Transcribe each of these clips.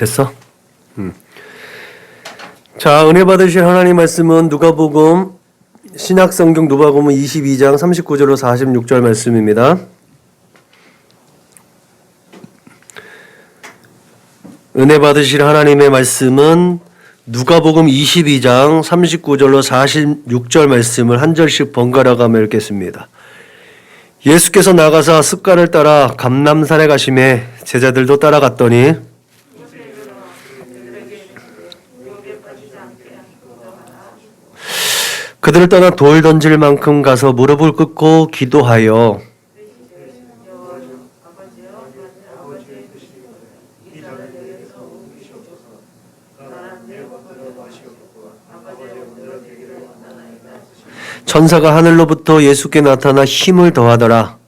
됐어? 자, 은혜 받으실 하나님 말씀은 누가복음 신약성경 누가복음 22장 39절로 46절 말씀입니다. 은혜 받으실 하나님의 말씀은 누가복음 22장 39절로 46절 말씀을 한 절씩 번갈아 가며 읽겠습니다. 예수께서 나가사 습관을 따라 감람산에 가시매 제자들도 따라갔더니 그들을 떠나 돌 던질 만큼 가서 무릎을 꿇고 기도하여 천사가 하늘로부터 예수께 나타나 힘을 더하더라.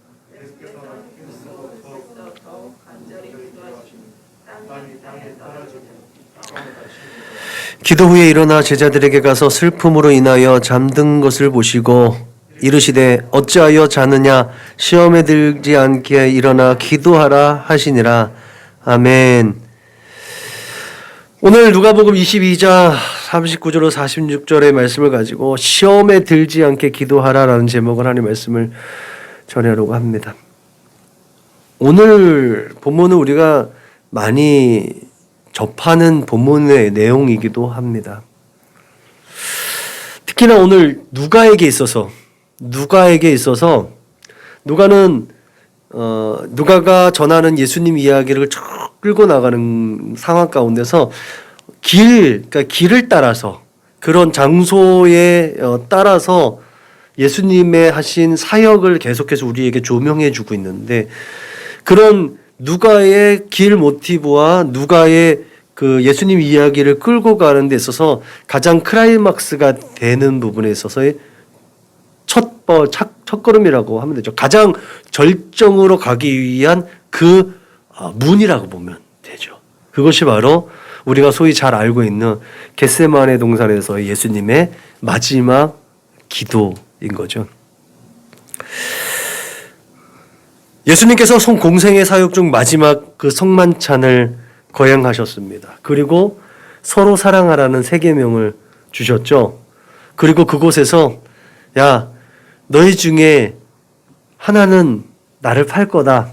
기도 후에 일어나 제자들에게 가서 슬픔으로 인하여 잠든 것을 보시고 이르시되 어찌하여 자느냐 시험에 들지 않게 일어나 기도하라 하시니라. 아멘. 오늘 누가복음 22장 39절로 46절의 말씀을 가지고 시험에 들지 않게 기도하라라는 제목을 하는 말씀을 전하려고 합니다. 오늘 본문은 우리가 많이 접하는 본문의 내용이기도 합니다. 특히나 오늘 누가에게 있어서 누가가 전하는 예수님 이야기를 쭉 끌고 나가는 상황 가운데서 그러니까 길을 따라서 그런 장소에 따라서 예수님의 하신 사역을 계속해서 우리에게 조명해 주고 있는데 그런 누가의 길 모티브와 누가의 그 예수님 이야기를 끌고 가는 데 있어서 가장 클라이막스가 되는 부분에 있어서의 첫걸음이라고 하면 되죠. 가장 절정으로 가기 위한 그 문이라고 보면 되죠. 그것이 바로 우리가 소위 잘 알고 있는 겟세마네 동산에서의 예수님의 마지막 기도인 거죠. 예수님께서 공생의 사역 중 마지막 그 성만찬을 거행하셨습니다. 그리고 서로 사랑하라는 세 계명을 주셨죠. 그리고 그곳에서 야, 너희 중에 하나는 나를 팔 거다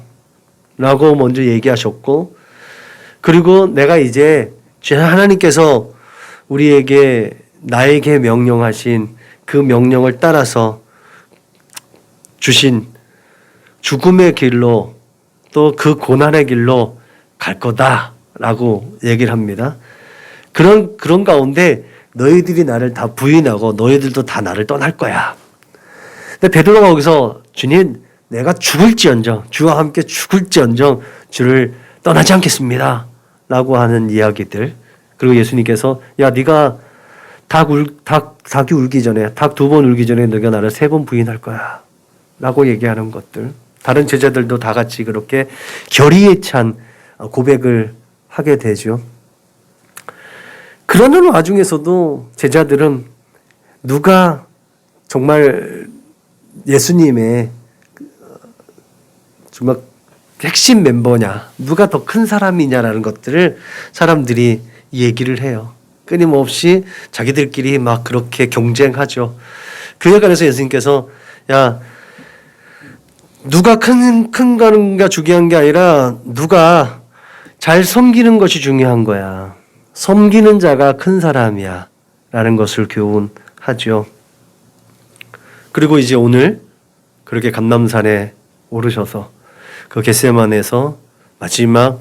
라고 먼저 얘기하셨고, 그리고 내가 이제 하나님께서 우리에게 나에게 명령하신 그 명령을 따라서 주신 죽음의 길로 또 그 고난의 길로 갈 거다라고 얘기를 합니다. 그런 가운데 너희들이 나를 다 부인하고 너희들도 다 나를 떠날 거야. 근데 베드로가 거기서 주님, 내가 죽을지언정, 주와 함께 죽을지언정 주를 떠나지 않겠습니다 라고 하는 이야기들. 그리고 예수님께서 야, 네가 닭이 울기 전에, 닭 2번 울기 전에 너가 나를 3번 부인할 거야 라고 얘기하는 것들. 다른 제자들도 다 같이 그렇게 결의에 찬 고백을 하게 되죠. 그러는 와중에서도 제자들은 누가 정말 예수님의 정말 핵심 멤버냐, 누가 더 큰 사람이냐라는 것들을 사람들이 얘기를 해요. 끊임없이 자기들끼리 막 그렇게 경쟁하죠. 그에 관해서 예수님께서 야, 누가 큰 건가 중요한 게 아니라 누가 잘 섬기는 것이 중요한 거야. 섬기는 자가 큰 사람이야 라는 것을 교훈하죠. 그리고 이제 오늘 그렇게 감람산에 오르셔서 그 겟세마네에서 마지막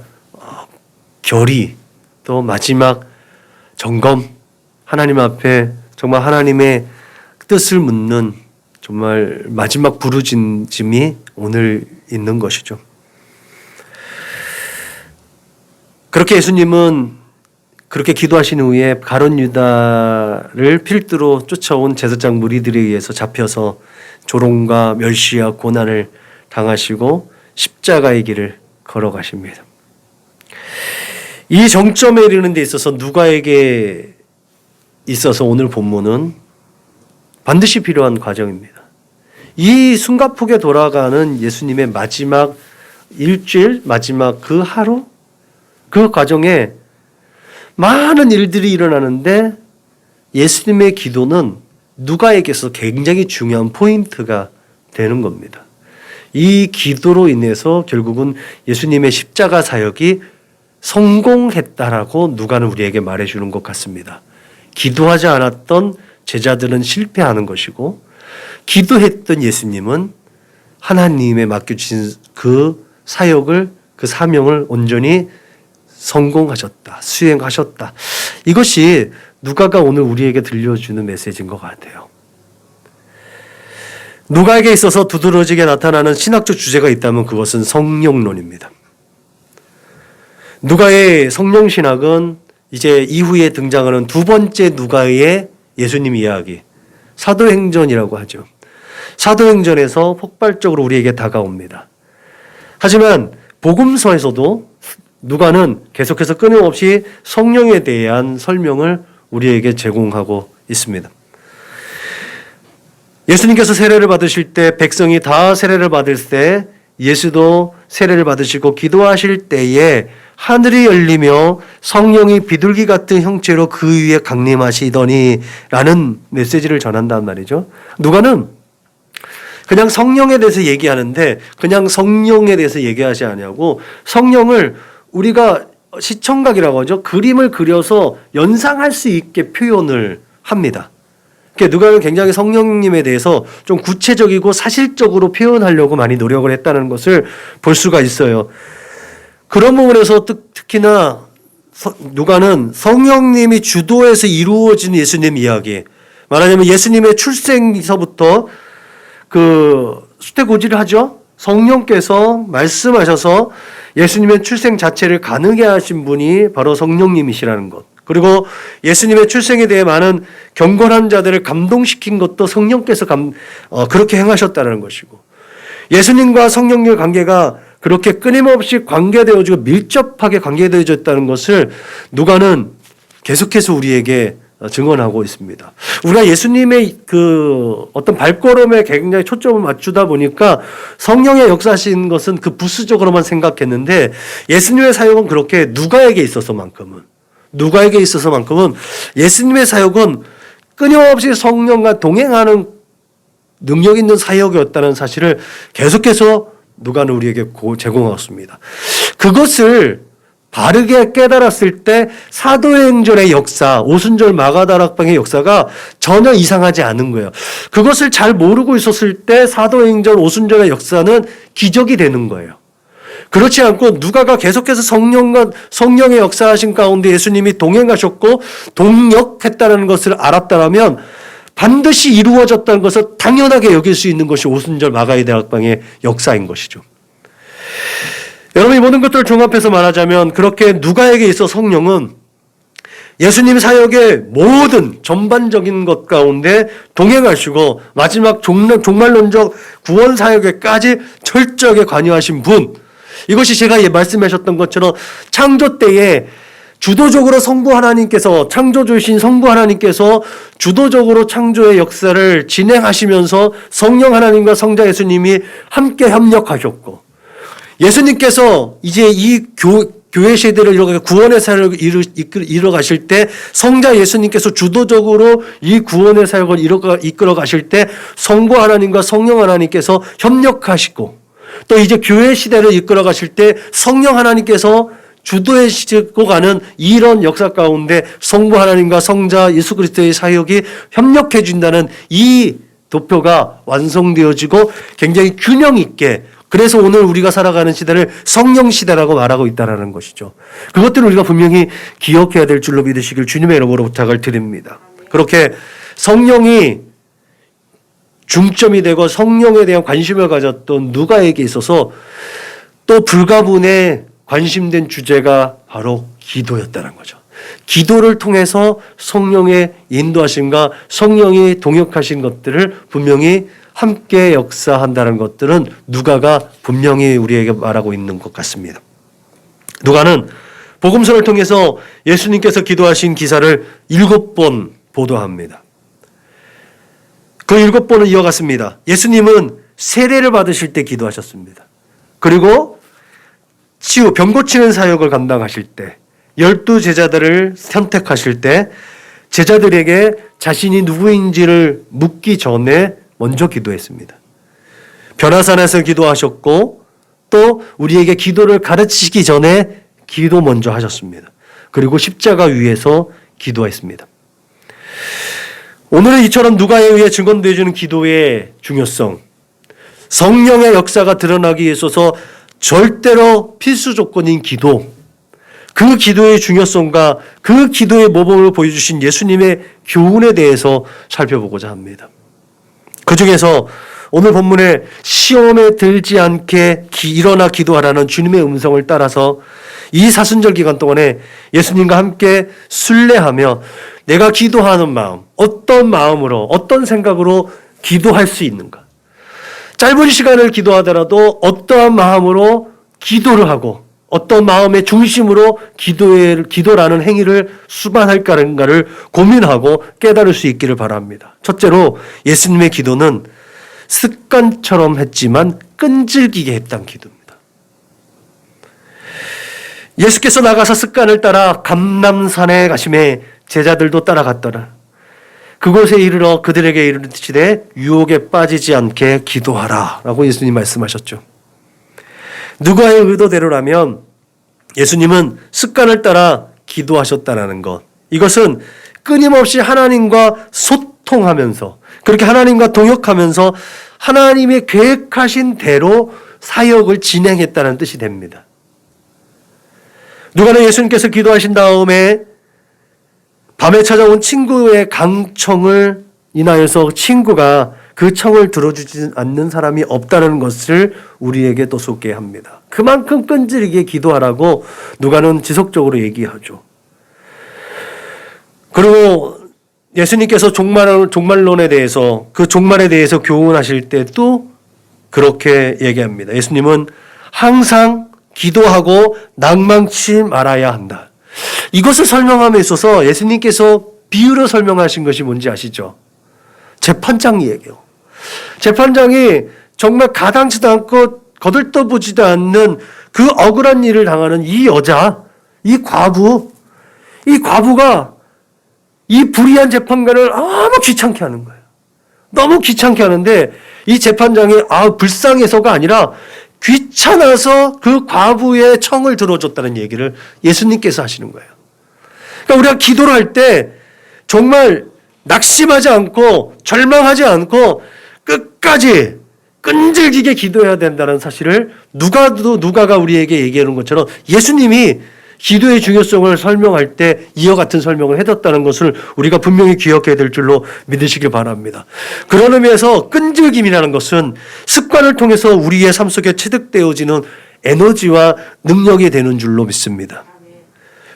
결의 또 마지막 점검, 하나님 앞에 정말 하나님의 뜻을 묻는 정말 마지막 부르짖음이 오늘 있는 것이죠. 그렇게 예수님은 그렇게 기도하신 후에 가룟 유다를 필두로 쫓아온 제사장 무리들에 의해서 잡혀서 조롱과 멸시와 고난을 당하시고 십자가의 길을 걸어가십니다. 이 정점에 이르는 데 있어서 누가에게 있어서 오늘 본문은 반드시 필요한 과정입니다. 이 숨가쁘게 돌아가는 예수님의 마지막 일주일, 마지막 그 하루, 그 과정에 많은 일들이 일어나는데 예수님의 기도는 누가에게서 굉장히 중요한 포인트가 되는 겁니다. 이 기도로 인해서 결국은 예수님의 십자가 사역이 성공했다라고 누가는 우리에게 말해주는 것 같습니다. 기도하지 않았던 제자들은 실패하는 것이고 기도했던 예수님은 하나님의 맡겨주신 그 사역을, 그 사명을 온전히 성공하셨다, 수행하셨다. 이것이 누가가 오늘 우리에게 들려주는 메시지인 것 같아요. 누가에게 있어서 두드러지게 나타나는 신학적 주제가 있다면 그것은 성령론입니다. 누가의 성령신학은 이제 이후에 등장하는 두 번째 누가의 예수님 이야기, 사도행전이라고 하죠. 사도행전에서 폭발적으로 우리에게 다가옵니다. 하지만 복음서에서도 누가는 계속해서 끊임없이 성령에 대한 설명을 우리에게 제공하고 있습니다. 예수님께서 세례를 받으실 때 백성이 다 세례를 받을 때 예수도 세례를 받으시고 기도하실 때에 하늘이 열리며 성령이 비둘기 같은 형체로 그 위에 강림하시더니 라는 메시지를 전한단 말이죠. 누가는 그냥 성령에 대해서 얘기하는데 그냥 성령에 대해서 얘기하지 않냐고 성령을 우리가 시청각이라고 하죠. 그림을 그려서 연상할 수 있게 표현을 합니다. 누가는 굉장히 성령님에 대해서 좀 구체적이고 사실적으로 표현하려고 많이 노력을 했다는 것을 볼 수가 있어요. 그런 부분에서 특히나 누가는 성령님이 주도해서 이루어진 예수님 이야기, 말하자면 예수님의 출생서부터 그 수태고지를 하죠. 성령께서 말씀하셔서 예수님의 출생 자체를 가능하게 하신 분이 바로 성령님이시라는 것. 그리고 예수님의 출생에 대해 많은 경건한 자들을 감동시킨 것도 성령께서 그렇게 행하셨다는 것이고, 예수님과 성령님의 관계가 그렇게 끊임없이 관계되어지고 밀접하게 관계되어졌다는 것을 누가는 계속해서 우리에게 증언하고 있습니다. 우리가 예수님의 그 어떤 발걸음에 굉장히 초점을 맞추다 보니까 성령의 역사하신 것은 그 부수적으로만 생각했는데 예수님의 사역은 그렇게 누가에게 있어서만큼은 예수님의 사역은 끊임없이 성령과 동행하는 능력 있는 사역이었다는 사실을 계속해서 누가는 우리에게 제공하였습니다. 그것을 바르게 깨달았을 때 사도행전의 역사, 오순절 마가다락방의 역사가 전혀 이상하지 않은 거예요. 그것을 잘 모르고 있었을 때 사도행전 오순절의 역사는 기적이 되는 거예요. 그렇지 않고 누가가 계속해서 성령의 역사하신 가운데 예수님이 동행하셨고 동역했다는 것을 알았다면 반드시 이루어졌다는 것을 당연하게 여길 수 있는 것이 오순절 마가의 대학방의 역사인 것이죠. 여러분, 이 모든 것들을 종합해서 말하자면 그렇게 누가에게 있어 성령은 예수님 사역의 모든 전반적인 것 가운데 동행하시고 마지막 종말론적 구원 사역에까지 철저하게 관여하신 분, 이것이 제가 말씀하셨던 것처럼 창조 때에 주도적으로 성부 하나님께서, 창조주이신 성부 하나님께서 주도적으로 창조의 역사를 진행하시면서 성령 하나님과 성자 예수님이 함께 협력하셨고, 예수님께서 이제 이 교회 시대를 이뤄가고 구원의 사역을 이끌어 가실 때 성자 예수님께서 주도적으로 이 구원의 사역을 이끌어 가실 때 성부 하나님과 성령 하나님께서 협력하시고, 또 이제 교회 시대를 이끌어 가실 때 성령 하나님께서 주도해시고 가는 이런 역사 가운데 성부 하나님과 성자 예수 그리스도의 사역이 협력해 준다는 이 도표가 완성되어지고 굉장히 균형 있게, 그래서 오늘 우리가 살아가는 시대를 성령 시대라고 말하고 있다는 것이죠. 그것들을 우리가 분명히 기억해야 될 줄로 믿으시길 주님의 이름으로 부탁을 드립니다. 그렇게 성령이 중점이 되고 성령에 대한 관심을 가졌던 누가에게 있어서 또 불가분에 관심된 주제가 바로 기도였다는 거죠. 기도를 통해서 성령의 인도하심과 성령이 동역하신 것들을 분명히 함께 역사한다는 것들은 누가가 분명히 우리에게 말하고 있는 것 같습니다. 누가는 복음서를 통해서 예수님께서 기도하신 기사를 7번 보도합니다. 그 7번을 이어갔습니다. 예수님은 세례를 받으실 때 기도하셨습니다. 그리고 병 고치는 사역을 감당하실 때, 12 제자들을 선택하실 때 제자들에게 자신이 누구인지를 묻기 전에 먼저 기도했습니다. 변화산에서 기도하셨고 또 우리에게 기도를 가르치시기 전에 기도 먼저 하셨습니다. 그리고 십자가 위에서 기도했습니다. 오늘은 이처럼 누가에 의해 증언되어주는 기도의 중요성, 성령의 역사가 드러나기 위해서 절대로 필수 조건인 기도, 그 기도의 중요성과 그 기도의 모범을 보여주신 예수님의 교훈에 대해서 살펴보고자 합니다. 그 중에서 오늘 본문에 시험에 들지 않게 일어나 기도하라는 주님의 음성을 따라서 이 사순절 기간 동안에 예수님과 함께 순례하며 내가 기도하는 마음, 어떤 마음으로, 어떤 생각으로 기도할 수 있는가. 짧은 시간을 기도하더라도 어떠한 마음으로 기도를 하고 어떤 마음의 중심으로 기도라는 행위를 수반할까를 고민하고 깨달을 수 있기를 바랍니다. 첫째로 예수님의 기도는 습관처럼 했지만 끈질기게 했던 기도입니다. 예수께서 나가서 습관을 따라 감람산에 가심에 제자들도 따라갔더라. 그곳에 이르러 그들에게 이르시되 유혹에 빠지지 않게 기도하라 라고 예수님 말씀하셨죠. 누가의 의도대로라면 예수님은 습관을 따라 기도하셨다는 것, 이것은 끊임없이 하나님과 소통하면서 그렇게 하나님과 동역하면서 하나님의 계획하신 대로 사역을 진행했다는 뜻이 됩니다. 누가는 예수님께서 기도하신 다음에 밤에 찾아온 친구의 강청을 인하여서 친구가 그 청을 들어주지 않는 사람이 없다는 것을 우리에게 또 소개합니다. 그만큼 끈질기게 기도하라고 누가는 지속적으로 얘기하죠. 그리고 예수님께서 종말론에 대해서 그 종말에 대해서 교훈하실 때도 그렇게 얘기합니다. 예수님은 항상 기도하고 낭망치 말아야 한다. 이것을 설명함에 있어서 예수님께서 비유로 설명하신 것이 뭔지 아시죠? 재판장 얘기예요. 재판장이 정말 가당치도 않고 거들떠보지도 않는 그 억울한 일을 당하는 이 여자, 이 과부가 이 불의한 재판관을 너무 귀찮게 하는 거예요. 너무 귀찮게 하는데 이 재판장이 불쌍해서가 아니라 귀찮아서 그 과부의 청을 들어줬다는 얘기를 예수님께서 하시는 거예요. 그러니까 우리가 기도를 할 때 정말 낙심하지 않고 절망하지 않고 끝까지 끈질기게 기도해야 된다는 사실을 누가가 우리에게 얘기하는 것처럼 예수님이 기도의 중요성을 설명할 때 이와 같은 설명을 해뒀다는 것을 우리가 분명히 기억해야 될 줄로 믿으시길 바랍니다. 그런 의미에서 끈질김이라는 것은 습관을 통해서 우리의 삶 속에 체득되어지는 에너지와 능력이 되는 줄로 믿습니다.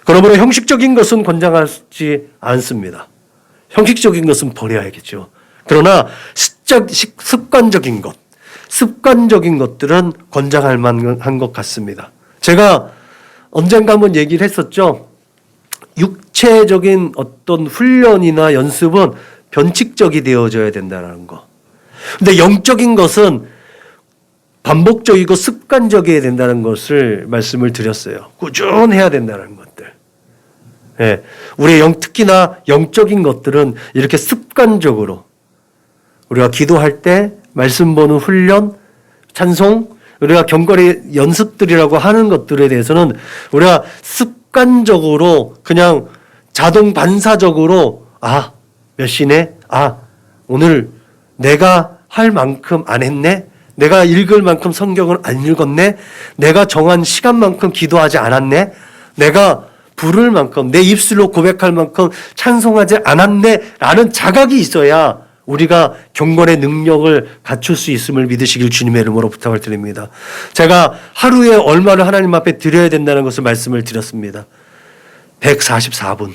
그러므로 형식적인 것은 권장하지 않습니다. 형식적인 것은 버려야겠죠. 그러나 습관적인 것들은 권장할 만한 것 같습니다. 제가 언젠가 한번 얘기를 했었죠. 육체적인 어떤 훈련이나 연습은 변칙적이 되어져야 된다는 거. 근데 영적인 것은 반복적이고 습관적이어야 된다는 것을 말씀을 드렸어요. 꾸준해야 된다는 것들. 네. 우리의 특히나 영적인 것들은 이렇게 습관적으로 우리가 기도할 때 말씀 보는 훈련, 찬송, 우리가 경건의 연습들이라고 하는 것들에 대해서는 우리가 습관적으로 그냥 자동 반사적으로 몇 시네? 오늘 내가 할 만큼 안 했네? 내가 읽을 만큼 성경을 안 읽었네? 내가 정한 시간만큼 기도하지 않았네? 내가 부를 만큼 내 입술로 고백할 만큼 찬송하지 않았네? 라는 자각이 있어야 우리가 경건의 능력을 갖출 수 있음을 믿으시길 주님의 이름으로 부탁을 드립니다. 제가 하루에 얼마를 하나님 앞에 드려야 된다는 것을 말씀을 드렸습니다. 144분.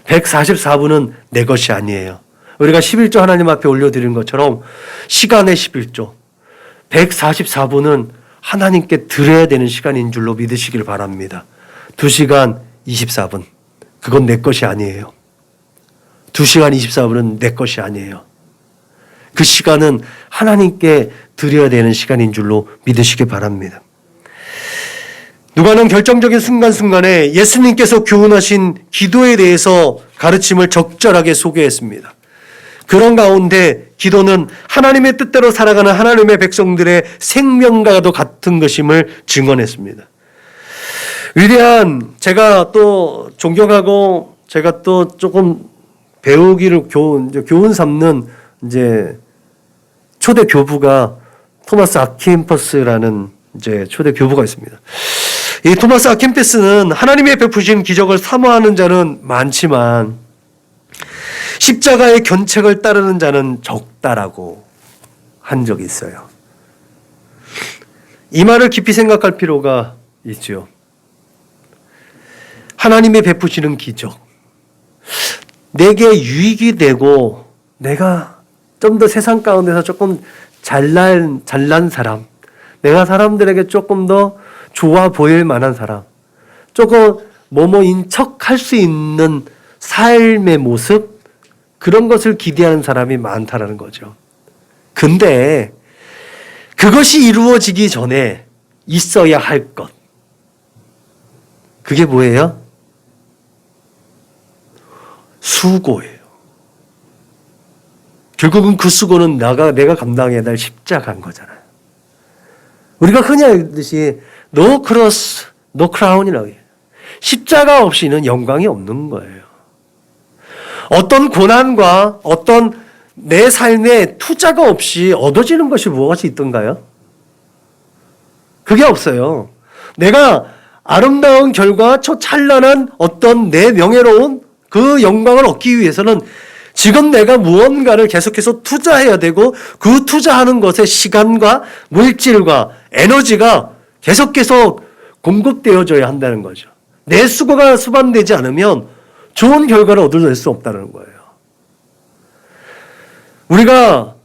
144분은 내 것이 아니에요. 우리가 11조 하나님 앞에 올려드린 것처럼 시간의 11조. 144분은 하나님께 드려야 되는 시간인 줄로 믿으시길 바랍니다. 2시간 24분. 그건 내 것이 아니에요. 2시간 24분은 내 것이 아니에요. 그 시간은 하나님께 드려야 되는 시간인 줄로 믿으시기 바랍니다. 누가는 결정적인 순간순간에 예수님께서 교훈하신 기도에 대해서 가르침을 적절하게 소개했습니다. 그런 가운데 기도는 하나님의 뜻대로 살아가는 하나님의 백성들의 생명과도 같은 것임을 증언했습니다. 위대한, 제가 또 존경하고 제가 또 조금 배우기를 교훈 삼는 이제 초대 교부가 토마스 아퀴인퍼스라는 이제 초대 교부가 있습니다. 이 토마스 아퀴인퍼스는 하나님의 베푸신 기적을 사모하는 자는 많지만 십자가의 견책을 따르는 자는 적다라고 한 적이 있어요. 이 말을 깊이 생각할 필요가 있죠. 하나님의 베푸시는 기적, 내게 유익이 되고 내가 좀 더 세상 가운데서 조금 잘난 사람, 내가 사람들에게 조금 더 좋아 보일 만한 사람, 조금 뭐뭐인 척 할 수 있는 삶의 모습, 그런 것을 기대하는 사람이 많다라는 거죠. 근데 그것이 이루어지기 전에 있어야 할 것, 그게 뭐예요? 수고예요. 결국은 그 수고는 내가 감당해야 될 십자가인 거잖아요. 우리가 흔히 알듯이 no cross, no crown이라고 해요. 십자가 없이는 영광이 없는 거예요. 어떤 고난과 어떤 내 삶에 투자가 없이 얻어지는 것이 무엇이 있던가요? 그게 없어요. 내가 아름다운 결과, 저 찬란한 어떤 내 명예로운 그 영광을 얻기 위해서는 지금 내가 무언가를 계속해서 투자해야 되고 그 투자하는 것에 시간과 물질과 에너지가 계속해서 공급되어져야 한다는 거죠. 내 수고가 수반되지 않으면 좋은 결과를 얻어낼 수 없다는 거예요. 우리가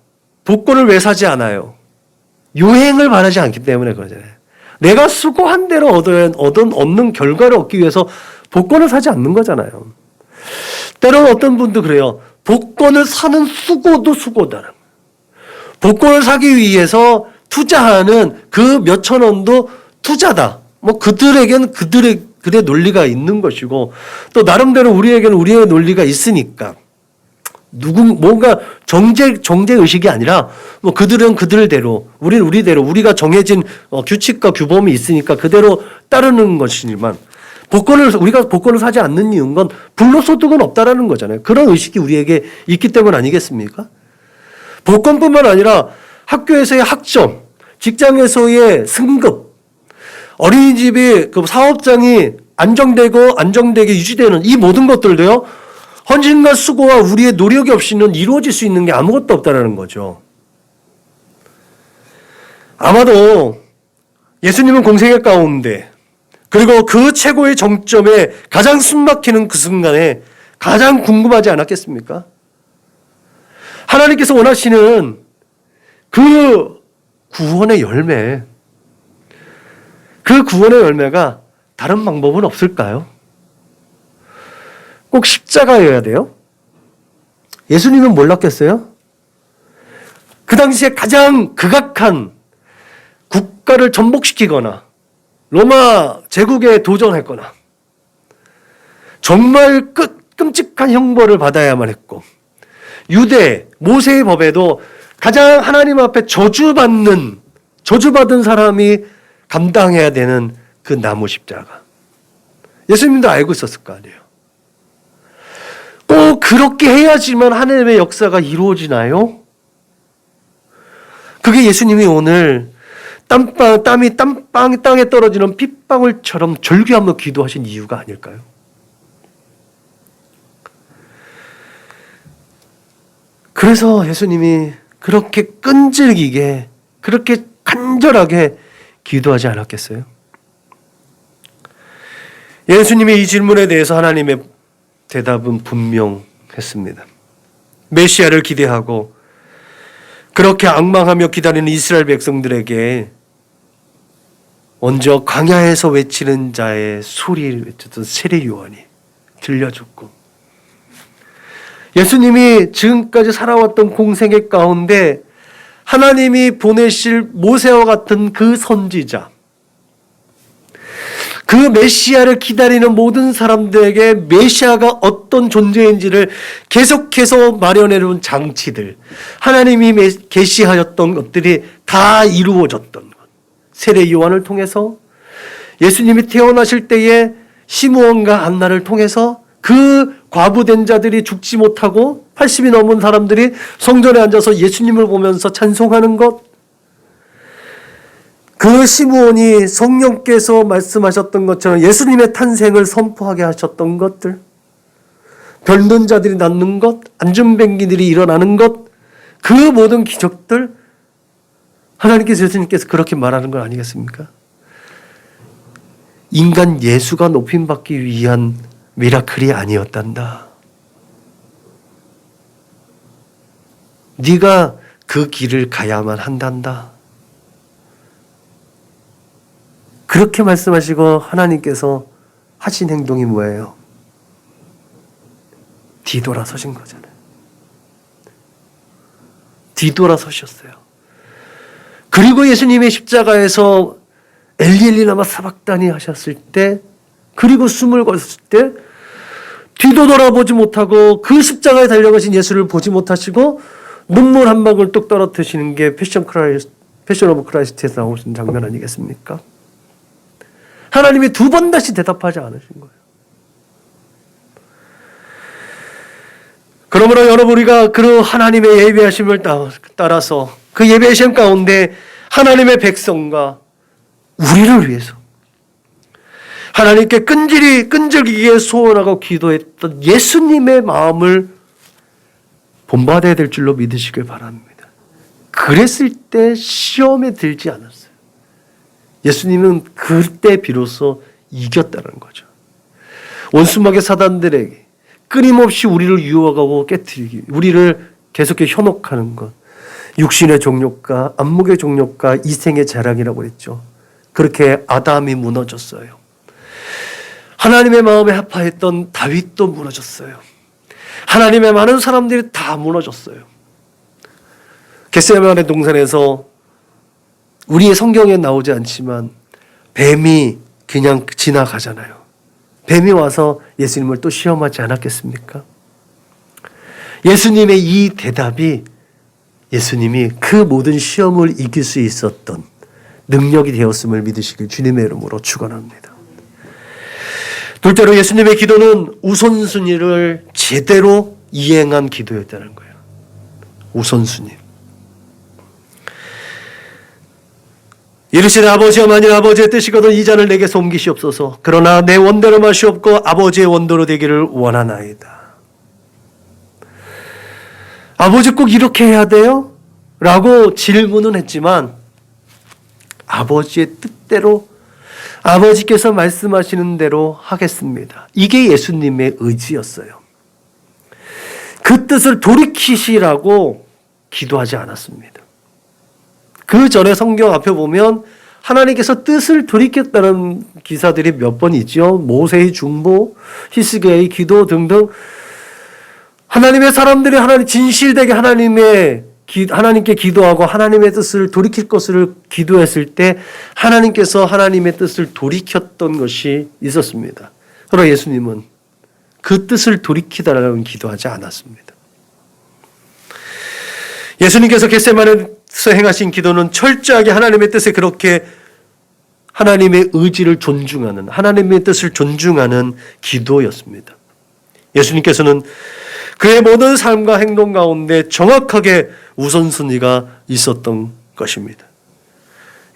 복권을 왜 사지 않아요? 유행을 바라지 않기 때문에 그러잖아요. 내가 수고한 대로 얻는 결과를 얻기 위해서 복권을 사지 않는 거잖아요. 때로는 어떤 분도 그래요. 복권을 사는 수고도 수고다. 복권을 사기 위해서 투자하는 그 몇천 원도 투자다. 뭐 그들에게는 그들의 논리가 있는 것이고 또 나름대로 우리에게는 우리의 논리가 있으니까 뭔가 정제 의식이 아니라 뭐 그들은 그들대로 우리는 우리대로 우리가 정해진 규칙과 규범이 있으니까 그대로 따르는 것이지만 우리가 복권을 사지 않는 이유는 건 불로소득은 없다라는 거잖아요. 그런 의식이 우리에게 있기 때문 아니겠습니까? 복권뿐만 아니라 학교에서의 학점, 직장에서의 승급, 어린이집이 그 사업장이 안정되게 유지되는 이 모든 것들도요. 헌신과 수고와 우리의 노력이 없이는 이루어질 수 있는 게 아무것도 없다라는 거죠. 아마도 예수님은 공생애 가운데 그리고 그 최고의 정점에 가장 숨막히는 그 순간에 가장 궁금하지 않았겠습니까? 하나님께서 원하시는 그 구원의 열매, 그 구원의 열매가 다른 방법은 없을까요? 꼭 십자가여야 돼요? 예수님은 몰랐겠어요? 그 당시에 가장 극악한 국가를 전복시키거나 로마 제국에 도전했거나 정말 끔찍한 형벌을 받아야만 했고 유대 모세의 법에도 가장 하나님 앞에 저주받은 사람이 감당해야 되는 그 나무 십자가. 예수님도 알고 있었을 거 아니에요. 꼭 그렇게 해야지만 하나님의 역사가 이루어지나요? 그게 예수님이 오늘 땀이 땅에 떨어지는 핏방울처럼 절규하며 기도하신 이유가 아닐까요? 그래서 예수님이 그렇게 끈질기게, 그렇게 간절하게 기도하지 않았겠어요? 예수님의 이 질문에 대해서 하나님의 대답은 분명했습니다. 메시아를 기대하고 그렇게 앙망하며 기다리는 이스라엘 백성들에게 먼저 광야에서 외치는 자의 소리를 외쳤던 세례 요한이 들려줬고 예수님이 지금까지 살아왔던 공생애 가운데 하나님이 보내실 모세와 같은 그 선지자, 그 메시아를 기다리는 모든 사람들에게 메시아가 어떤 존재인지를 계속해서 마련해놓은 장치들, 하나님이 계시하였던 것들이 다 이루어졌던 것. 세례 요한을 통해서, 예수님이 태어나실 때에 시므온과 안나를 통해서 그 과부된 자들이 죽지 못하고 80이 넘은 사람들이 성전에 앉아서 예수님을 보면서 찬송하는 것, 그 시므온이 성령께서 말씀하셨던 것처럼 예수님의 탄생을 선포하게 하셨던 것들, 병든 자들이 낫는 것, 안전뱅이들이 일어나는 것, 그 모든 기적들, 하나님께서 예수님께서 그렇게 말하는 건 아니겠습니까? 인간 예수가 높임받기 위한 미라클이 아니었단다. 네가 그 길을 가야만 한단다. 그렇게 말씀하시고 하나님께서 하신 행동이 뭐예요? 뒤돌아서신 거잖아요. 뒤돌아서셨어요. 그리고 예수님의 십자가에서 엘리 라마 사박다니 하셨을 때, 그리고 숨을 거셨을 때 뒤도 돌아보지 못하고 그 십자가에 달려가신 예수를 보지 못하시고 눈물 한 방울 뚝 떨어뜨리시는 게 패션 오브 크라이스트에서 나오신 장면 아니겠습니까? 하나님이 두 번 다시 대답하지 않으신 거예요. 그러므로 여러분, 우리가 그 하나님의 예배하심을 따라서 그 예배하심 가운데 하나님의 백성과 우리를 위해서 하나님께 끈질기게 소원하고 기도했던 예수님의 마음을 본받아야 될 줄로 믿으시길 바랍니다. 그랬을 때 시험에 들지 않았어요. 예수님은 그때 비로소 이겼다는 거죠. 원수막의 사단들에게 끊임없이 우리를 유혹하고 깨뜨리기, 우리를 계속해 현혹하는 것, 육신의 정욕과 안목의 정욕과 이생의 자랑이라고 했죠. 그렇게 아담이 무너졌어요. 하나님의 마음에 합하였던 다윗도 무너졌어요. 하나님의 많은 사람들이 다 무너졌어요. 겟세마네 동산에서 우리의 성경에 나오지 않지만 뱀이 그냥 지나가잖아요. 뱀이 와서 예수님을 또 시험하지 않았겠습니까? 예수님의 이 대답이 예수님이 그 모든 시험을 이길 수 있었던 능력이 되었음을 믿으시길 주님의 이름으로 축원합니다. 둘째로 예수님의 기도는 우선순위를 제대로 이행한 기도였다는 거예요. 우선순위. 이르시되 아버지여, 만일 아버지의 뜻이거든 이 잔을 내게서 옮기시옵소서. 그러나 내 원대로 마시옵고 아버지의 원대로 되기를 원하나이다. 아버지 꼭 이렇게 해야 돼요? 라고 질문은 했지만 아버지의 뜻대로, 아버지께서 말씀하시는 대로 하겠습니다. 이게 예수님의 의지였어요. 그 뜻을 돌이키시라고 기도하지 않았습니다. 그 전에 성경 앞에 보면 하나님께서 뜻을 돌이켰다는 기사들이 몇 번 있죠. 모세의 중보, 히스기야의 기도 등등. 하나님의 사람들이 진실되게 하나님께 기도하고 하나님의 뜻을 돌이킬 것을 기도했을 때 하나님께서 하나님의 뜻을 돌이켰던 것이 있었습니다. 그러나 예수님은 그 뜻을 돌이키다라는 기도하지 않았습니다. 예수님께서 겟세마네에서 행하신 기도는 철저하게 하나님의 뜻에 그렇게 하나님의 의지를 존중하는, 하나님의 뜻을 존중하는 기도였습니다. 예수님께서는 그의 모든 삶과 행동 가운데 정확하게 우선순위가 있었던 것입니다.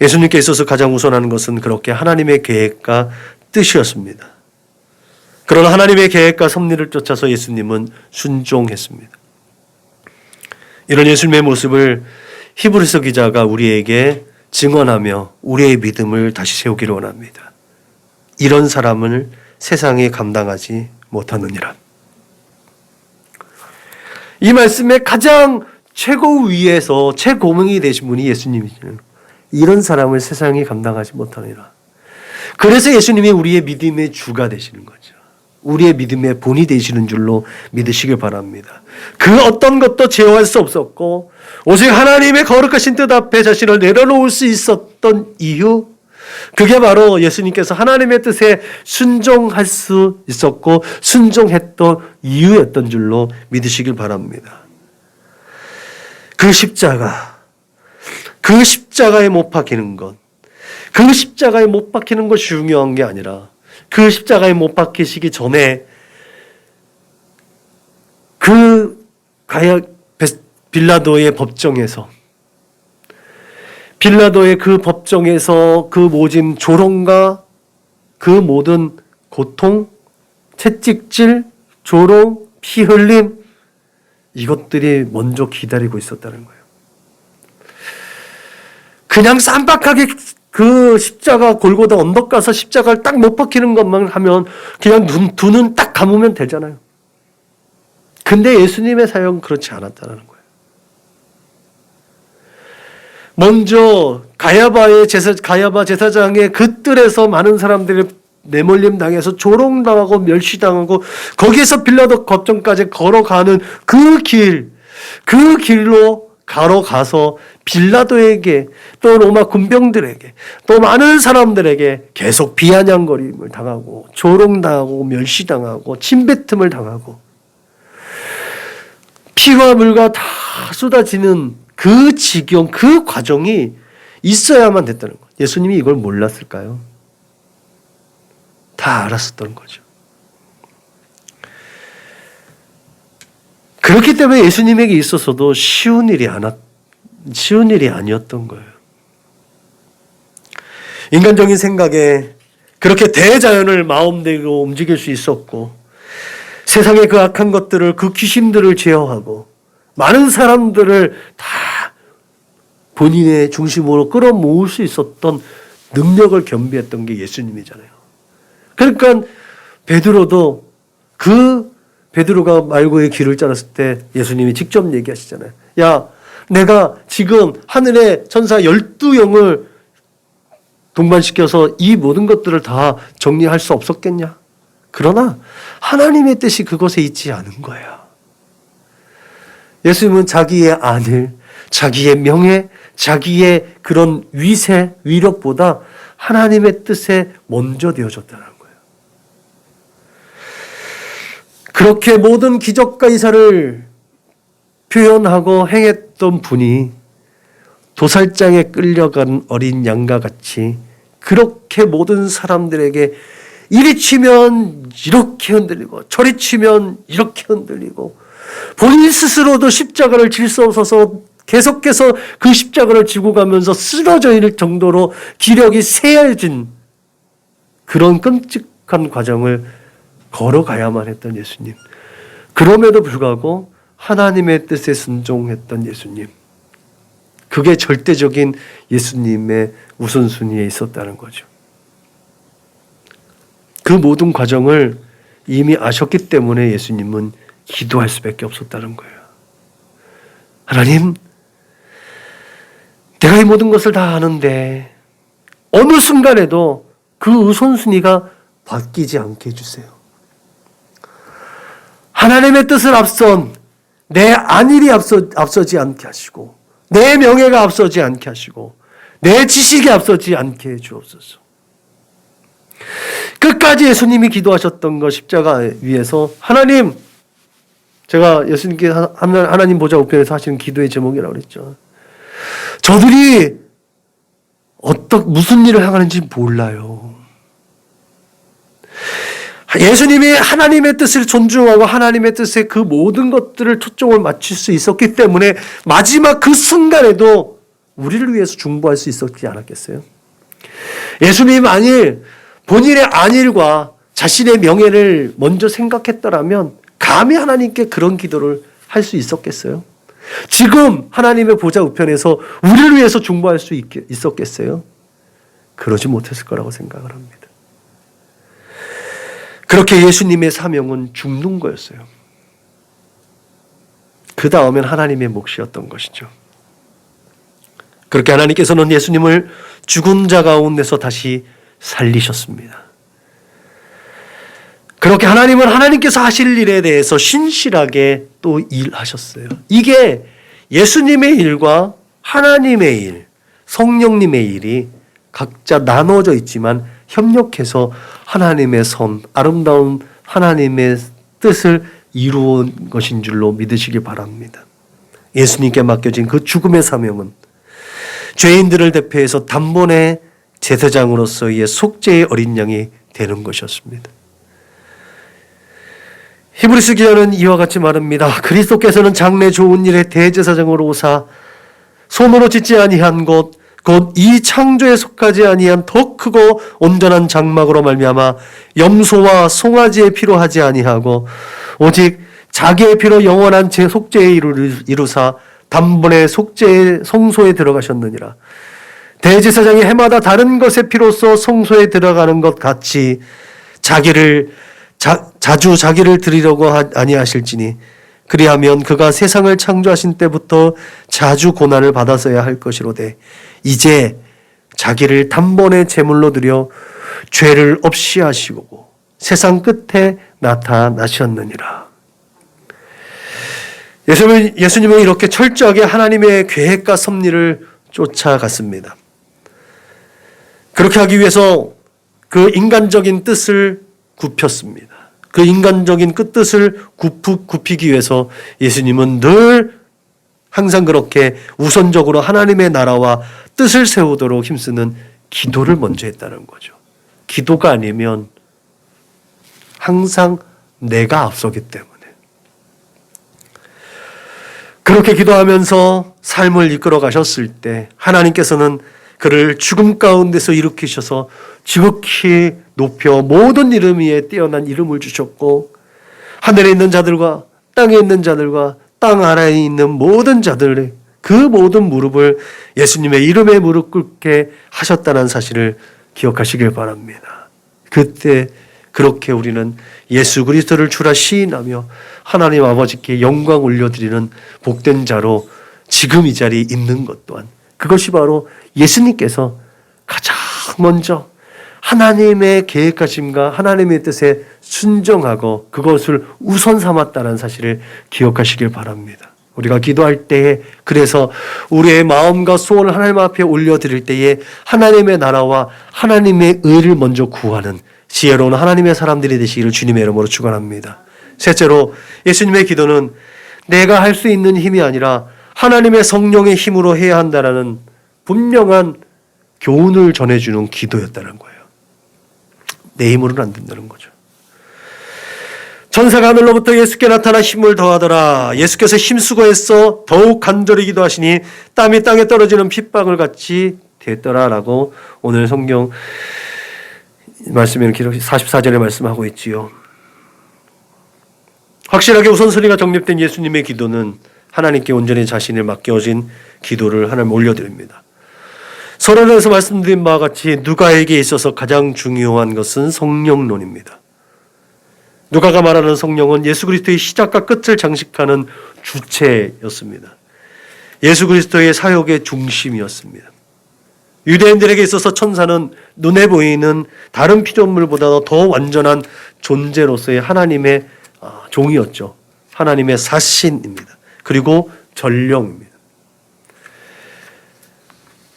예수님께 있어서 가장 우선하는 것은 그렇게 하나님의 계획과 뜻이었습니다. 그러나 하나님의 계획과 섭리를 쫓아서 예수님은 순종했습니다. 이런 예수님의 모습을 히브리서 기자가 우리에게 증언하며 우리의 믿음을 다시 세우기를 원합니다. 이런 사람을 세상에 감당하지 못하느니라. 이 말씀의 가장 최고 위에서 최고명이 되신 분이 예수님이시죠. 이런 사람을 세상이 감당하지 못하느니라. 그래서 예수님이 우리의 믿음의 주가 되시는 거죠. 우리의 믿음의 본이 되시는 줄로 믿으시길 바랍니다. 그 어떤 것도 제어할 수 없었고 오직 하나님의 거룩하신 뜻 앞에 자신을 내려놓을 수 있었던 이유, 그게 바로 예수님께서 하나님의 뜻에 순종할 수 있었고 순종했던 이유였던 줄로 믿으시길 바랍니다. 그 십자가에 못 박히는 것, 그 십자가에 못 박히는 것이 중요한 게 아니라 그 십자가에 못 박히시기 전에 그 빌라도의 법정에서 그 모진 조롱과 그 모든 고통, 채찍질, 조롱, 피 흘림 이것들이 먼저 기다리고 있었다는 거예요. 그냥 쌈박하게 그 십자가 골고다 언덕 가서 십자가를 딱 못 박히는 것만 하면 그냥 두 눈 딱 감으면 되잖아요. 근데 예수님의 사역은 그렇지 않았다는 거예요. 먼저 가야바 제사장의 그 뜰에서 많은 사람들이 내몰림 당해서 조롱당하고 멸시당하고 거기에서 빌라도 법정까지 걸어가는 그 길로 걸어가서 빌라도에게 또 로마 군병들에게 또 많은 사람들에게 계속 비아냥거림을 당하고 조롱당하고 멸시당하고 침뱉음을 당하고 피와 물과 다 쏟아지는 그 지경, 그 과정이 있어야만 됐다는 거예요. 예수님이 이걸 몰랐을까요? 다 알았었던 거죠. 그렇기 때문에 예수님에게 있어서도 쉬운 일이 아니었던 거예요. 인간적인 생각에 그렇게 대자연을 마음대로 움직일 수 있었고 세상의 그 악한 것들을, 그 귀신들을 제어하고 많은 사람들을 다 본인의 중심으로 끌어모을 수 있었던 능력을 겸비했던 게 예수님이잖아요. 그러니까 베드로가 말고의 길을 짜놨을 때 예수님이 직접 얘기하시잖아요. 야, 내가 지금 하늘의 천사 12영을 동반시켜서 이 모든 것들을 다 정리할 수 없었겠냐? 그러나 하나님의 뜻이 그것에 있지 않은 거야. 예수님은 자기의 안을, 자기의 명예, 자기의 그런 위세, 위력보다 하나님의 뜻에 먼저 되어졌다는 거예요. 그렇게 모든 기적과 이사를 표현하고 행했던 분이 도살장에 끌려간 어린 양과 같이 그렇게 모든 사람들에게 이리 치면 이렇게 흔들리고 저리 치면 이렇게 흔들리고 본인 스스로도 십자가를 질 수 없어서 계속해서 그 십자가를 지고 가면서 쓰러져 있을 정도로 기력이 쇠해진 그런 끔찍한 과정을 걸어가야만 했던 예수님. 그럼에도 불구하고 하나님의 뜻에 순종했던 예수님. 그게 절대적인 예수님의 우선순위에 있었다는 거죠. 그 모든 과정을 이미 아셨기 때문에 예수님은 기도할 수밖에 없었다는 거예요. 하나님, 내가 이 모든 것을 다 아는데 어느 순간에도 그 우선순위가 바뀌지 않게 해주세요. 하나님의 뜻을 앞선 내 안일이 앞서지 않게 하시고 내 명예가 앞서지 않게 하시고 내 지식이 앞서지 않게 해주옵소서. 끝까지 예수님이 기도하셨던 것 십자가 위에서 하나님, 제가 예수님께 하나님 보좌 우편에서 하시는 기도의 제목이라고 그랬죠. 저들이 무슨 일을 행하는지 몰라요. 예수님이 하나님의 뜻을 존중하고 하나님의 뜻에 그 모든 것들을 초점을 맞출 수 있었기 때문에 마지막 그 순간에도 우리를 위해서 중보할 수 있었지 않았겠어요? 예수님이 만일 본인의 안일과 자신의 명예를 먼저 생각했더라면 감히 하나님께 그런 기도를 할 수 있었겠어요? 지금 하나님의 보좌 우편에서 우리를 위해서 중보할 수 있었겠어요? 그러지 못했을 거라고 생각을 합니다. 그렇게 예수님의 사명은 죽는 거였어요. 그 다음엔 하나님의 몫이었던 것이죠. 그렇게 하나님께서는 예수님을 죽은 자 가운데서 다시 살리셨습니다. 그렇게 하나님은 하나님께서 하실 일에 대해서 신실하게 또 일하셨어요. 이게 예수님의 일과 하나님의 일, 성령님의 일이 각자 나눠져 있지만 협력해서 하나님의 선, 아름다운 하나님의 뜻을 이루은 것인 줄로 믿으시기 바랍니다. 예수님께 맡겨진 그 죽음의 사명은 죄인들을 대표해서 단번에 제사장으로서의 속죄의 어린 양이 되는 것이었습니다. 히브리서 기자는 이와 같이 말합니다. 그리스도께서는 장래 좋은 일의 대제사장으로 오사 손으로 짓지 아니한 것 곧 이 창조에 속하지 아니한 더 크고 온전한 장막으로 말미암아 염소와 송아지의 피로 하지 아니하고 오직 자기의 피로 영원한 제 속죄에 이루사 단번에 속죄의 성소에 들어가셨느니라. 대제사장이 해마다 다른 것의 피로써 성소에 들어가는 것 같이 자주 자기를 드리려고 아니하실지니 그리하면 그가 세상을 창조하신 때부터 자주 고난을 받았어야 할 것이로되 이제 자기를 단번에 제물로 드려 죄를 없이 하시고 세상 끝에 나타나셨느니라. 예수님은 이렇게 철저하게 하나님의 계획과 섭리를 쫓아갔습니다. 그렇게 하기 위해서 그 인간적인 뜻을 굽혔습니다. 그 인간적인 뜻을 굽히기 위해서 예수님은 늘 항상 그렇게 우선적으로 하나님의 나라와 뜻을 세우도록 힘쓰는 기도를 먼저 했다는 거죠. 기도가 아니면 항상 내가 앞서기 때문에. 그렇게 기도하면서 삶을 이끌어 가셨을 때 하나님께서는 그를 죽음 가운데서 일으키셔서 지극히 높여 모든 이름 위에 뛰어난 이름을 주셨고 하늘에 있는 자들과 땅에 있는 자들과 땅 아래에 있는 모든 자들의 그 모든 무릎을 예수님의 이름에 무릎 꿇게 하셨다는 사실을 기억하시길 바랍니다. 그때 그렇게 우리는 예수 그리스도를 주라 시인하며 하나님 아버지께 영광 올려드리는 복된 자로 지금 이 자리에 있는 것 또한 그것이 바로 예수님께서 가장 먼저 하나님의 계획하심과 하나님의 뜻에 순종하고 그것을 우선 삼았다는 사실을 기억하시길 바랍니다. 우리가 기도할 때에 그래서 우리의 마음과 소원을 하나님 앞에 올려드릴 때에 하나님의 나라와 하나님의 의를 먼저 구하는 지혜로운 하나님의 사람들이 되시기를 주님의 이름으로 축원합니다. 셋째로 예수님의 기도는 내가 할 수 있는 힘이 아니라 하나님의 성령의 힘으로 해야 한다는 분명한 교훈을 전해주는 기도였다는 거예요. 내 힘으로는 안 된다는 거죠. 천사가 하늘로부터 예수께 나타나 힘을 더하더라. 예수께서 힘쓰고해서 더욱 간절히 기도하시니 땀이 땅에 떨어지는 핏방울 같이 됐더라라고 오늘 성경 말씀에는 기록 44절에 말씀하고 있지요. 확실하게 우선순위가 정립된 예수님의 기도는 하나님께 온전히 자신을 맡겨진 기도를 하나님 올려드립니다. 서론에서 말씀드린 바와 같이 누가에게 있어서 가장 중요한 것은 성령론입니다. 누가가 말하는 성령은 예수 그리스도의 시작과 끝을 장식하는 주체였습니다. 예수 그리스도의 사역의 중심이었습니다. 유대인들에게 있어서 천사는 눈에 보이는 다른 피조물보다 더 완전한 존재로서의 하나님의 종이었죠. 하나님의 사신입니다. 그리고 전령입니다.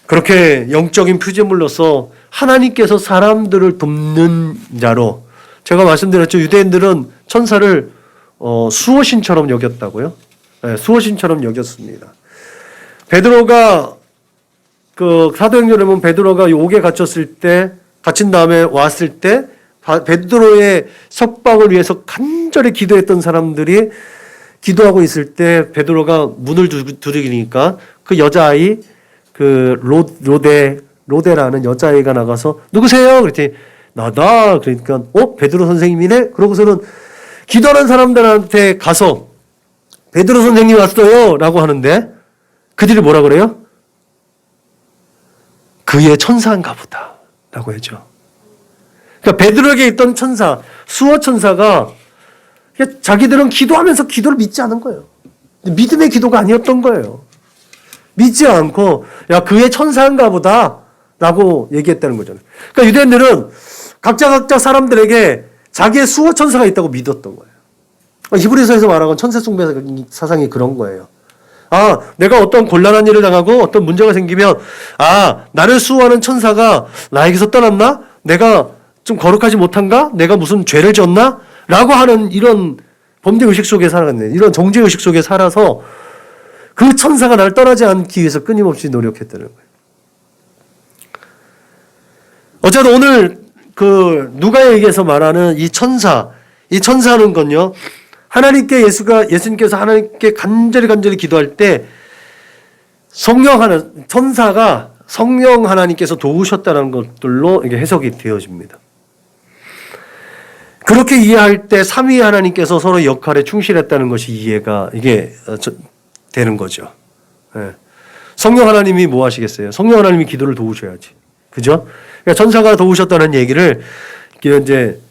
그렇게 영적인 피조물로서 하나님께서 사람들을 돕는 자로 제가 말씀드렸죠. 유대인들은 천사를 수호신처럼 여겼다고요. 네, 수호신처럼 여겼습니다. 베드로가 그 사도행전에 보면 베드로가 옥에 갇힌 다음에 왔을 때 베드로의 석방을 위해서 간절히 기도했던 사람들이 기도하고 있을 때 베드로가 문을 두드리니까 그 여자아이 그 로데라는 여자아이가 나가서 누구세요? 그랬더니 나다. 그러니까 베드로 선생님이네? 그러고서는 기도하는 사람들한테 가서 베드로 선생님 왔어요 라고 하는데 그들이 뭐라 그래요? 그의 천사인가 보다 라고 하죠. 그러니까 베드로에게 있던 천사, 수호 천사가 자기들은 기도하면서 기도를 믿지 않은 거예요. 믿음의 기도가 아니었던 거예요. 믿지 않고 야 그의 천사인가 보다 라고 얘기했다는 거잖아요. 그러니까 유대인들은 각자 사람들에게 자기의 수호 천사가 있다고 믿었던 거예요. 히브리서에서 말하는 천사 숭배 사상이 그런 거예요. 내가 어떤 곤란한 일을 당하고 어떤 문제가 생기면 나를 수호하는 천사가 나에게서 떠났나? 내가 좀 거룩하지 못한가? 내가 무슨 죄를 지었나? 라고 하는 이런 범죄의식 속에 살아갔네. 이런 정죄의식 속에 살아서 그 천사가 나를 떠나지 않기 위해서 끊임없이 노력했다는 거예요. 어쨌든 오늘 그 누가에게서 말하는 이 천사는 건요, 예수님께서 하나님께 간절히 기도할 때 천사가 성령 하나님께서 도우셨다는 것들로 이게 해석이 되어집니다. 그렇게 이해할 때 삼위 하나님께서 서로 역할에 충실했다는 것이 이해가 되는 거죠. 네. 성령 하나님이 뭐 하시겠어요? 성령 하나님이 기도를 도우셔야지. 그죠? 그러니까 천사가 도우셨다는 얘기를 이제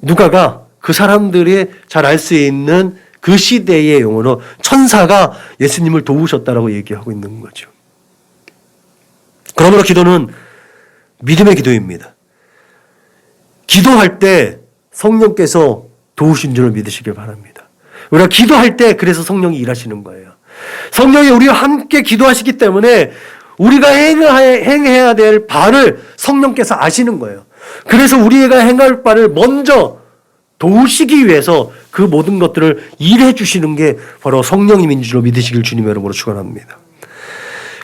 누가가 그 사람들이 잘 알 수 있는 그 시대의 용어로 천사가 예수님을 도우셨다라고 얘기하고 있는 거죠. 그러므로 기도는 믿음의 기도입니다. 기도할 때 성령께서 도우신 줄을 믿으시길 바랍니다. 우리가 기도할 때 그래서 성령이 일하시는 거예요. 성령이 우리와 함께 기도하시기 때문에 우리가 행해야 될 바를 성령께서 아시는 거예요. 그래서 우리가 행할 바를 먼저 도우시기 위해서 그 모든 것들을 일해 주시는 게 바로 성령님인 줄로 믿으시길 주님의 이름으로 축원합니다.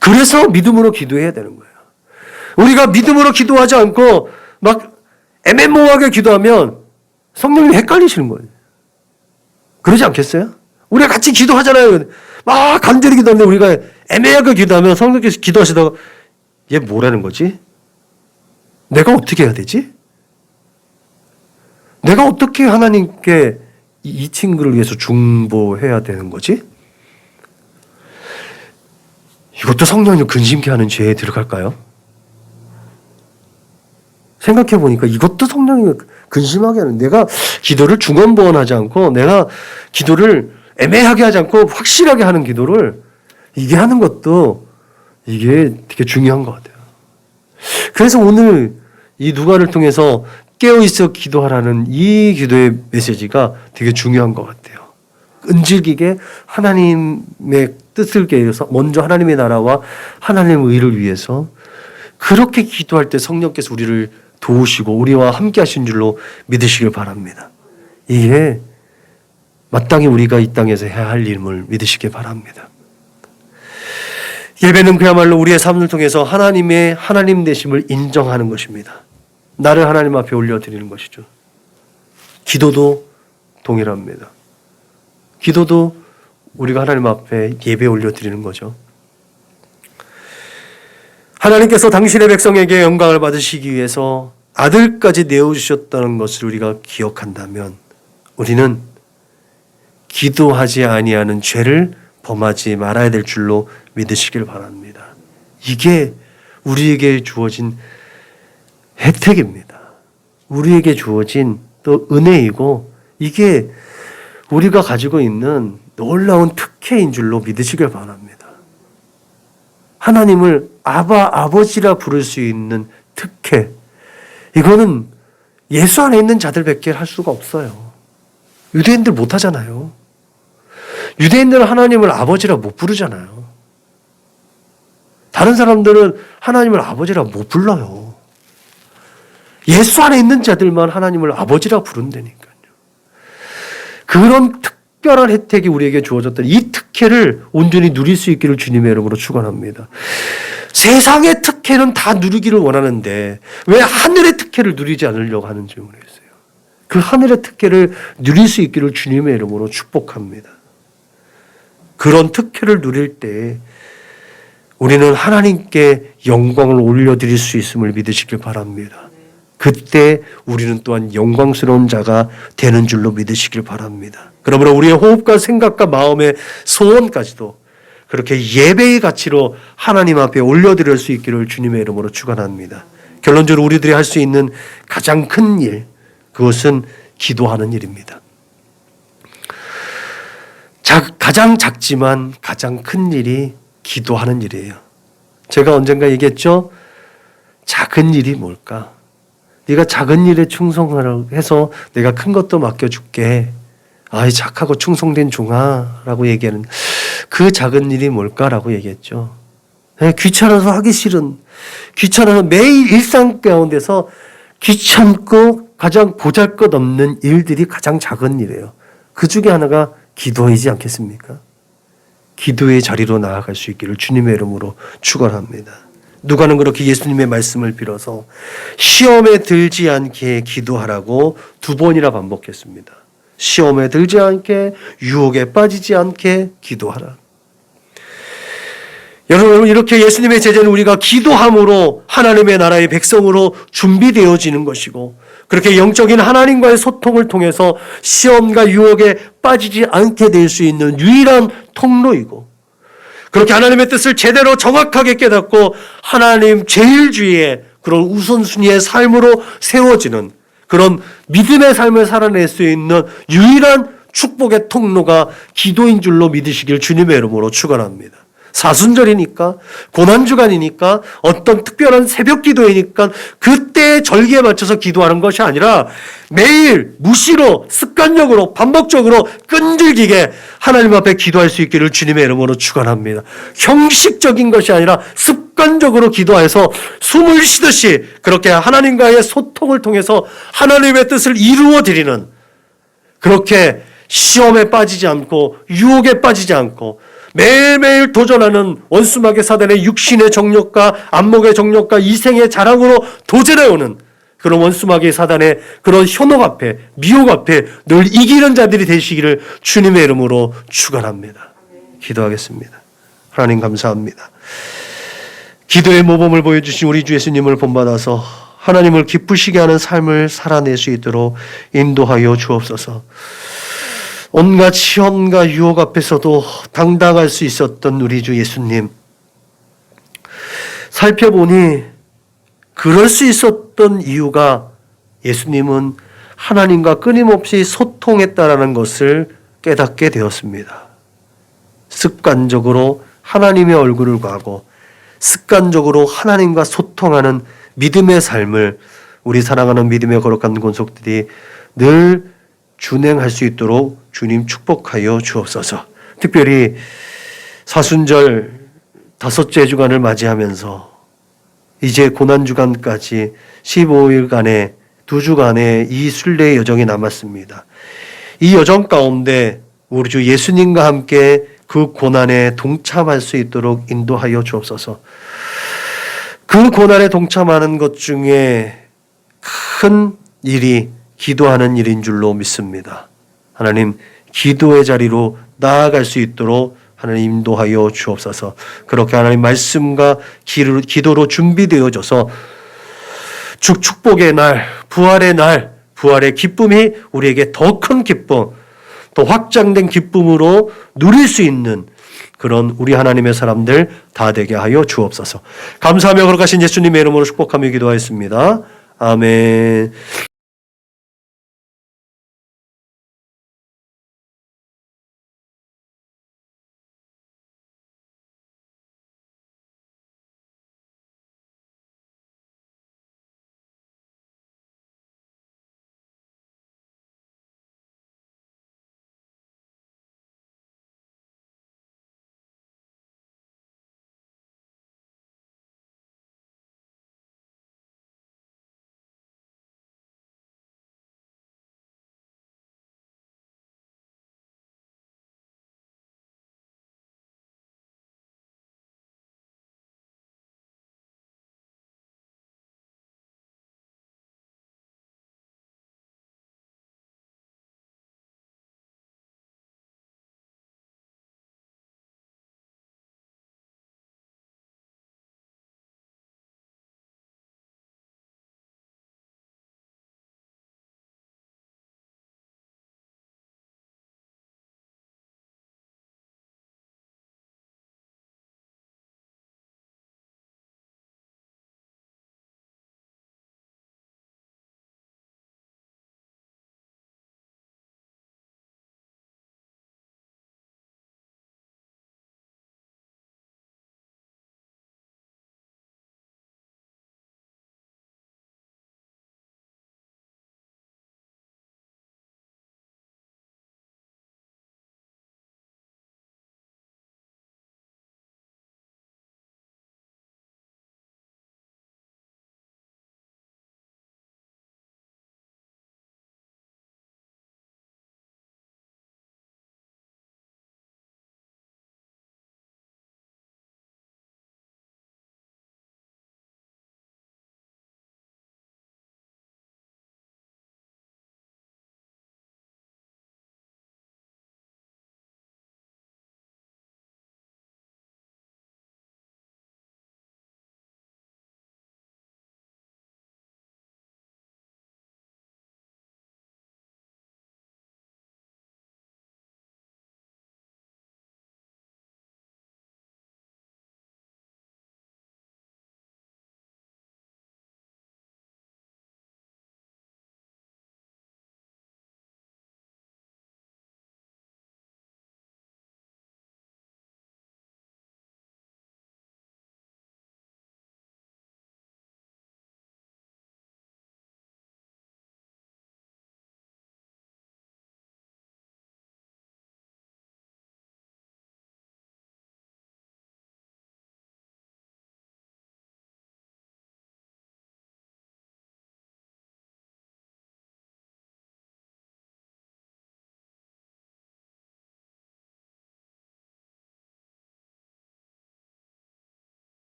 그래서 믿음으로 기도해야 되는 거예요. 우리가 믿음으로 기도하지 않고 막 애매모호하게 기도하면 성령님이 헷갈리시는 거예요. 그러지 않겠어요? 우리가 같이 기도하잖아요. 막 간절히 기도하는데 우리가 애매하게 기도하면 성령께서 기도하시다가 얘 뭐라는 거지? 내가 어떻게 해야 되지? 내가 어떻게 하나님께 이 친구를 위해서 중보해야 되는 거지? 이것도 성령을 근심케 하는 죄에 들어갈까요? 생각해 보니까 이것도 성령이 근심하게 하는, 내가 기도를 중언부언하지 않고 내가 기도를 애매하게 하지 않고 확실하게 하는 기도를 이게 하는 것도 이게 되게 중요한 것 같아요. 그래서 오늘 이 누가를 통해서 깨어있어 기도하라는 이 기도의 메시지가 되게 중요한 것 같아요. 끈질기게 하나님의 뜻을 깨어서 먼저 하나님의 나라와 하나님의 의를 위해서 그렇게 기도할 때 성령께서 우리를 도우시고 우리와 함께 하신 줄로 믿으시길 바랍니다. 이게 마땅히 우리가 이 땅에서 해야 할 일임을 믿으시길 바랍니다. 예배는 그야말로 우리의 삶을 통해서 하나님의 하나님 되심을 인정하는 것입니다. 나를 하나님 앞에 올려드리는 것이죠. 기도도 동일합니다. 기도도 우리가 하나님 앞에 예배 올려드리는 거죠. 하나님께서 당신의 백성에게 영광을 받으시기 위해서 아들까지 내어주셨다는 것을 우리가 기억한다면 우리는 기도하지 아니하는 죄를 범하지 말아야 될 줄로 믿으시길 바랍니다. 이게 우리에게 주어진 혜택입니다. 우리에게 주어진 또 은혜이고 이게 우리가 가지고 있는 놀라운 특혜인 줄로 믿으시길 바랍니다. 하나님을 아버지라 부를 수 있는 특혜, 이거는 예수 안에 있는 자들밖에 할 수가 없어요. 유대인들 못하잖아요. 유대인들은 하나님을 아버지라 못 부르잖아요. 다른 사람들은 하나님을 아버지라 못 불러요. 예수 안에 있는 자들만 하나님을 아버지라 부른다니까요. 그런 특별한 혜택이 우리에게 주어졌던 이 특혜를 온전히 누릴 수 있기를 주님의 이름으로 축원합니다. 세상의 특혜는 다 누리기를 원하는데 왜 하늘의 특혜를 누리지 않으려고 하는지 모르겠어요. 그 하늘의 특혜를 누릴 수 있기를 주님의 이름으로 축복합니다. 그런 특혜를 누릴 때 우리는 하나님께 영광을 올려드릴 수 있음을 믿으시길 바랍니다. 그때 우리는 또한 영광스러운 자가 되는 줄로 믿으시길 바랍니다. 그러므로 우리의 호흡과 생각과 마음의 소원까지도 그렇게 예배의 가치로 하나님 앞에 올려드릴 수 있기를 주님의 이름으로 축원합니다. 결론적으로 우리들이 할 수 있는 가장 큰 일, 그것은 기도하는 일입니다. 가장 작지만 가장 큰 일이 기도하는 일이에요. 제가 언젠가 얘기했죠. 작은 일이 뭘까? 네가 작은 일에 충성하라고 해서 내가 큰 것도 맡겨줄게. 아이 착하고 충성된 종아라고 얘기하는, 그 작은 일이 뭘까라고 얘기했죠. 귀찮아서 하기 싫은, 귀찮아서 매일 일상 가운데서 귀찮고 가장 보잘것없는 일들이 가장 작은 일이에요. 그 중에 하나가 기도이지 않겠습니까? 기도의 자리로 나아갈 수 있기를 주님의 이름으로 축원합니다. 누가는 그렇게 예수님의 말씀을 빌어서 시험에 들지 않게 기도하라고 2번이나 반복했습니다. 시험에 들지 않게, 유혹에 빠지지 않게 기도하라. 여러분, 이렇게 예수님의 제자는 우리가 기도함으로 하나님의 나라의 백성으로 준비되어지는 것이고, 그렇게 영적인 하나님과의 소통을 통해서 시험과 유혹에 빠지지 않게 될 수 있는 유일한 통로이고, 그렇게 하나님의 뜻을 제대로 정확하게 깨닫고 하나님 제일주의의 그런 우선순위의 삶으로 세워지는 그런 믿음의 삶을 살아낼 수 있는 유일한 축복의 통로가 기도인 줄로 믿으시길 주님의 이름으로 축원합니다. 사순절이니까, 고난주간이니까, 어떤 특별한 새벽 기도이니까 그때의 절기에 맞춰서 기도하는 것이 아니라 매일 무시로 습관적으로 반복적으로 끈질기게 하나님 앞에 기도할 수 있기를 주님의 이름으로 축원합니다. 형식적인 것이 아니라 습관적으로 기도해서 숨을 쉬듯이 그렇게 하나님과의 소통을 통해서 하나님의 뜻을 이루어 드리는, 그렇게 시험에 빠지지 않고 유혹에 빠지지 않고 매일매일 도전하는 원수마귀 사단의 육신의 정욕과 안목의 정욕과 이생의 자랑으로 도전해오는 그런 원수마귀 사단의 그런 현혹 앞에, 미혹 앞에 늘 이기는 자들이 되시기를 주님의 이름으로 축원합니다. 기도하겠습니다. 하나님 감사합니다. 기도의 모범을 보여주신 우리 주 예수님을 본받아서 하나님을 기쁘시게 하는 삶을 살아낼 수 있도록 인도하여 주옵소서. 온갖 시험과 유혹 앞에서도 당당할 수 있었던 우리 주 예수님, 살펴보니 그럴 수 있었던 이유가 예수님은 하나님과 끊임없이 소통했다라는 것을 깨닫게 되었습니다. 습관적으로 하나님의 얼굴을 구하고 습관적으로 하나님과 소통하는 믿음의 삶을 우리 사랑하는 믿음의 거룩한 권속들이 늘 준행할 수 있도록 주님 축복하여 주옵소서. 특별히 사순절 5째 주간을 맞이하면서 이제 고난주간까지 15일간의 2주간의 이 순례의 여정이 남았습니다. 이 여정 가운데 우리 주 예수님과 함께 그 고난에 동참할 수 있도록 인도하여 주옵소서. 그 고난에 동참하는 것 중에 큰 일이 기도하는 일인 줄로 믿습니다. 하나님, 기도의 자리로 나아갈 수 있도록 하나님 인도하여 주옵소서. 그렇게 하나님 말씀과 기도로 준비되어져서 축복의 날, 부활의 날, 부활의 기쁨이 우리에게 더 큰 기쁨, 더 확장된 기쁨으로 누릴 수 있는 그런 우리 하나님의 사람들 다 되게 하여 주옵소서. 감사하며 거룩하신 예수님의 이름으로 축복하며 기도하였습니다. 아멘.